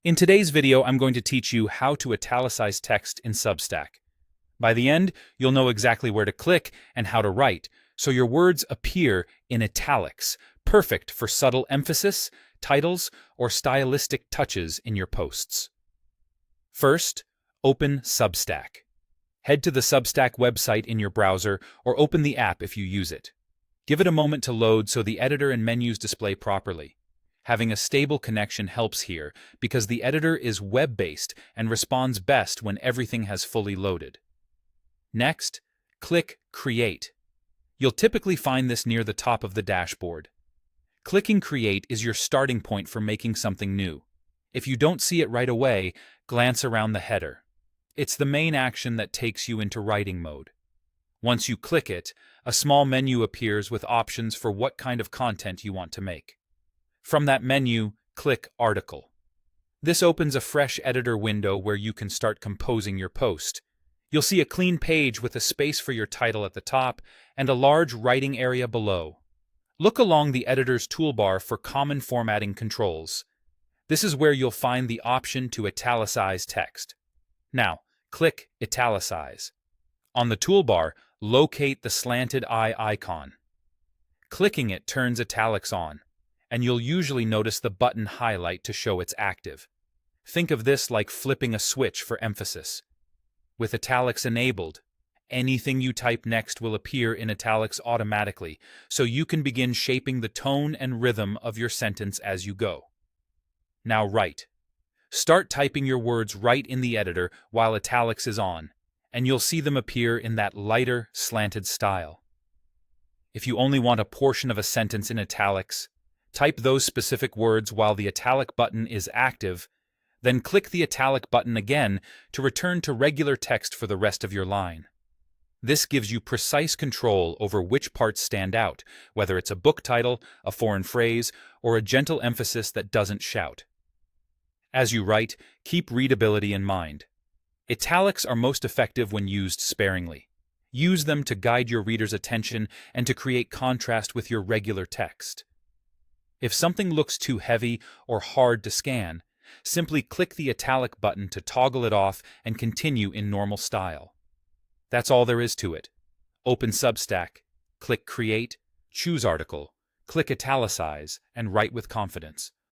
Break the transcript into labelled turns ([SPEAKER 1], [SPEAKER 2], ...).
[SPEAKER 1] In today's video, I'm going to teach you how to italicize text in Substack. By the end, you'll know exactly where to click and how to write, so your words appear in italics, perfect for subtle emphasis, titles, or stylistic touches in your posts. First, open Substack. Head to the Substack website in your browser or open the app if you use it. Give it a moment to load so the editor and menus display properly. Having a stable connection helps here because the editor is web-based and responds best when everything has fully loaded. Next, click Create. You'll typically find this near the top of the dashboard. Clicking Create is your starting point for making something new. If you don't see it right away, glance around the header. It's the main action that takes you into writing mode. Once you click it, a small menu appears with options for what kind of content you want to make. From that menu, click Article. This opens a fresh editor window where you can start composing your post. You'll see a clean page with a space for your title at the top and a large writing area below. Look along the editor's toolbar for common formatting controls. This is where you'll find the option to italicize text. Now, click Italicize. On the toolbar, locate the slanted eye icon. Clicking it turns italics on, and you'll usually notice the button highlight to show it's active. Think of this like flipping a switch for emphasis. With italics enabled, anything you type next will appear in italics automatically, so you can begin shaping the tone and rhythm of your sentence as you go. Now write. Start typing your words right in the editor while italics is on, and you'll see them appear in that lighter, slanted style. If you only want a portion of a sentence in italics, type those specific words while the italic button is active, then click the italic button again to return to regular text for the rest of your line. This gives you precise control over which parts stand out, whether it's a book title, a foreign phrase, or a gentle emphasis that doesn't shout. As you write, keep readability in mind. Italics are most effective when used sparingly. Use them to guide your reader's attention and to create contrast with your regular text. If something looks too heavy or hard to scan, simply click the italic button to toggle it off and continue in normal style. That's all there is to it. Open Substack, click Create, choose Article, click Italicize, and write with confidence.